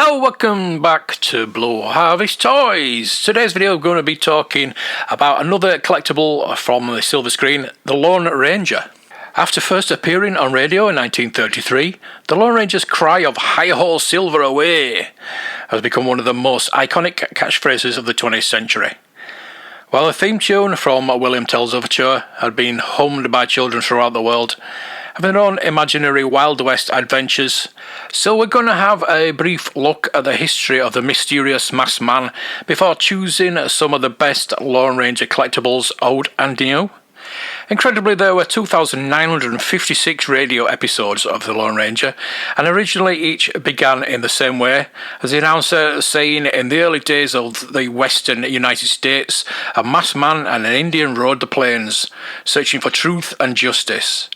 Hello, welcome back to Blue Harvest Toys. Today's video we're going to be talking about another collectible from the silver screen, the Lone Ranger. After first appearing on radio in 1933, the Lone Ranger's cry of "Hi-ho, silver away" has become one of the most iconic catchphrases of the 20th century. While the theme tune from William Tell's Overture had been hummed by children throughout the world, having their own imaginary Wild West adventures, so we're going to have a brief look at the history of the mysterious masked man before choosing some of the best Lone Ranger collectibles old and new. Incredibly, there were 2,956 radio episodes of the Lone Ranger, and originally each began in the same way, as the announcer saying, "In the early days of the western United States, a masked man and an Indian rode the plains, searching for truth and justice.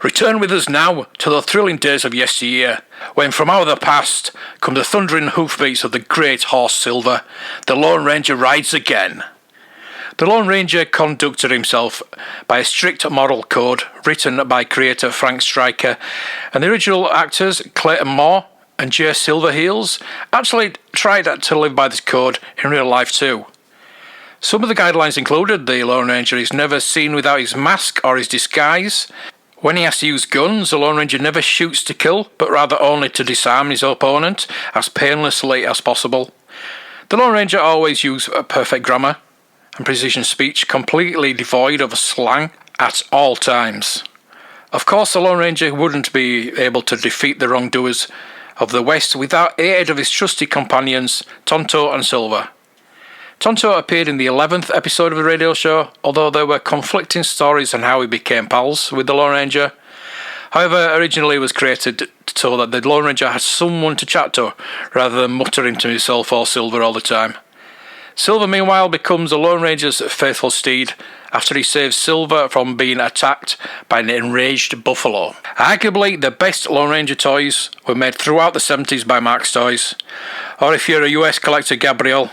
Return with us now to the thrilling days of yesteryear, when from out of the past come the thundering hoofbeats of the great horse Silver. The Lone Ranger rides again." The Lone Ranger conducted himself by a strict moral code written by creator Frank Stryker, and the original actors Clayton Moore and Jay Silverheels actually tried to live by this code in real life too. Some of the guidelines included the Lone Ranger is never seen without his mask or his disguise. When he has to use guns, the Lone Ranger never shoots to kill, but rather only to disarm his opponent as painlessly as possible. The Lone Ranger always used perfect grammar and precision speech, completely devoid of slang at all times. Of course, the Lone Ranger wouldn't be able to defeat the wrongdoers of the West without aid of his trusty companions, Tonto and Silver. Tonto appeared in the 11th episode of the radio show, although there were conflicting stories on how he became pals with the Lone Ranger. However, originally it was created so that the Lone Ranger had someone to chat to, rather than muttering to himself or Silver all the time. Silver, meanwhile, becomes the Lone Ranger's faithful steed after he saves Silver from being attacked by an enraged buffalo. Arguably, the best Lone Ranger toys were made throughout the 70s by Mark's Toys, or if you're a US collector, Gabriel.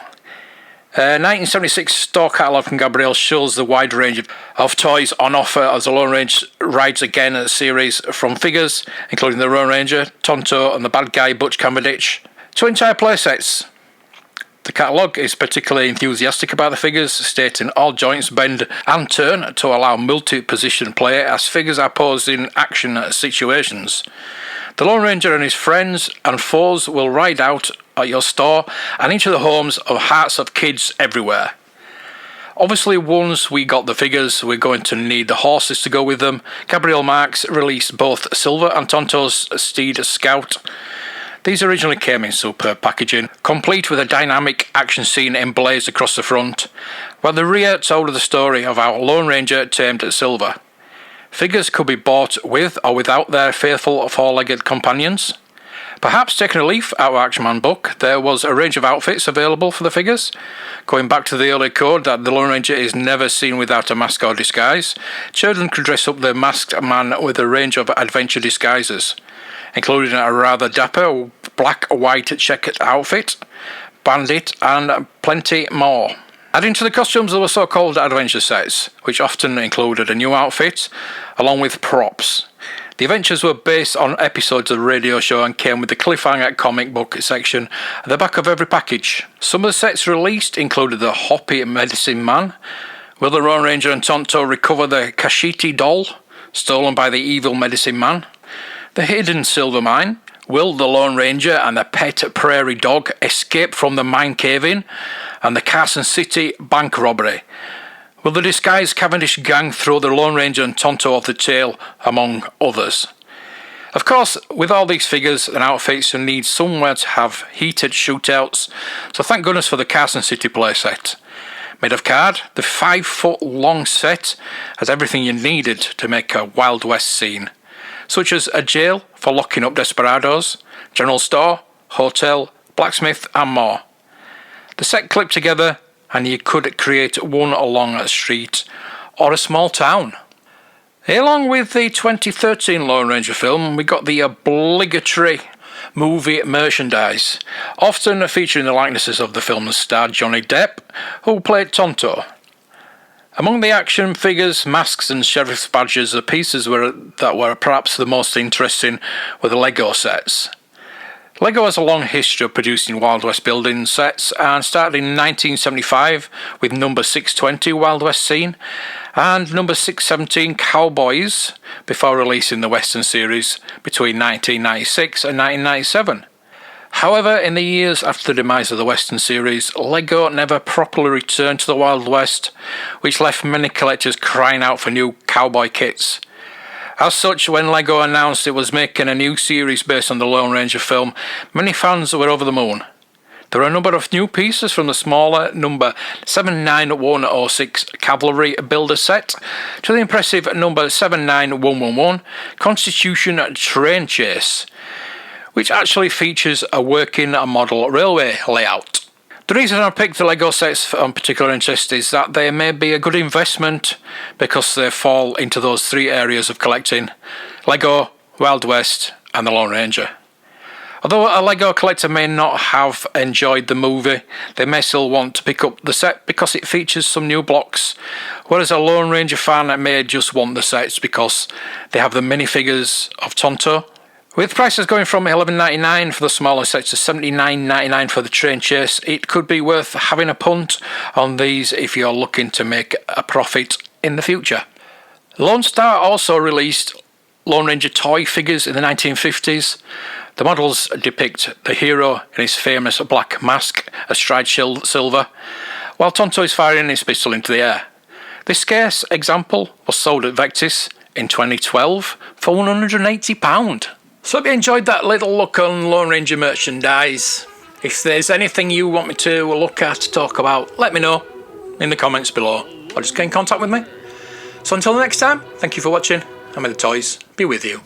1976 store catalogue from Gabriel shows the wide range of toys on offer as the Lone Ranger Rides Again series, from figures, including the Lone Ranger, Tonto and the bad guy Butch Cavendish, to entire playsets. The catalogue is particularly enthusiastic about the figures, stating all joints bend and turn to allow multi-position play as figures are posed in action situations. The Lone Ranger and his friends and foes will ride out at your store and into the homes of hearts of kids everywhere. Obviously, once we got the figures, we're going to need the horses to go with them. Gabriel Marks released both Silver and Tonto's steed Scout. These originally came in superb packaging, complete with a dynamic action scene emblazed across the front, while the rear told the story of our Lone Ranger tamed Silver. Figures could be bought with or without their faithful four-legged companions. Perhaps taking a leaf out of Action Man book, there was a range of outfits available for the figures. Going back to the early code that the Lone Ranger is never seen without a mask or disguise, children could dress up their masked man with a range of adventure disguises, including a rather dapper black-white checkered outfit, bandit, and plenty more. Adding to the costumes, there were so-called adventure sets, which often included a new outfit, along with props. The adventures were based on episodes of the radio show and came with the cliffhanger comic book section at the back of every package. Some of the sets released included the Hoppy Medicine Man. Will the Lone Ranger and Tonto recover the Kashiti doll, stolen by the evil Medicine Man? The Hidden Silver Mine. Will the Lone Ranger and the pet prairie dog escape from the mine cave-in? And the Carson City bank robbery. Will the disguised Cavendish gang throw the Lone Ranger and Tonto off the tail, among others? Of course, with all these figures and outfits, you need somewhere to have heated shootouts, so thank goodness for the Carson City playset. Made of card, the 5-foot long set has everything you needed to make a Wild West scene, such as a jail for locking up desperados, general store, hotel, blacksmith and more. The set clipped together and you could create one along a street or a small town. Along with the 2013 Lone Ranger film, we got the obligatory movie merchandise, often featuring the likenesses of the film's star Johnny Depp, who played Tonto. Among the action figures, masks and sheriff's badges, the pieces that were perhaps the most interesting were the Lego sets. LEGO has a long history of producing Wild West building sets and started in 1975 with number 620 Wild West Scene and number 617 Cowboys before releasing the Western series between 1996 and 1997. However, in the years after the demise of the Western series, LEGO never properly returned to the Wild West, which left many collectors crying out for new cowboy kits. As such, when LEGO announced it was making a new series based on the Lone Ranger film, many fans were over the moon. There are a number of new pieces from the smaller number 79106 Cavalry Builder set to the impressive number 79111 Constitution Train Chase, which actually features a working model railway layout. The reason I picked the LEGO sets on particular interest is that they may be a good investment because they fall into those three areas of collecting: LEGO, Wild West and the Lone Ranger. Although a LEGO collector may not have enjoyed the movie, they may still want to pick up the set because it features some new blocks, whereas a Lone Ranger fan may just want the sets because they have the minifigures of Tonto. With prices going from $11.99 for the smaller sets to $79.99 for the train chase, it could be worth having a punt on these if you're looking to make a profit in the future. Lone Star also released Lone Ranger toy figures in the 1950s. The models depict the hero in his famous black mask astride silver, while Tonto is firing his pistol into the air. This scarce example was sold at Vectis in 2012 for £180. So if you enjoyed that little look on Lone Ranger merchandise, if there's anything you want me to look at, talk about, let me know in the comments below, or just get in contact with me. So until next time, thank you for watching, and may the toys be with you.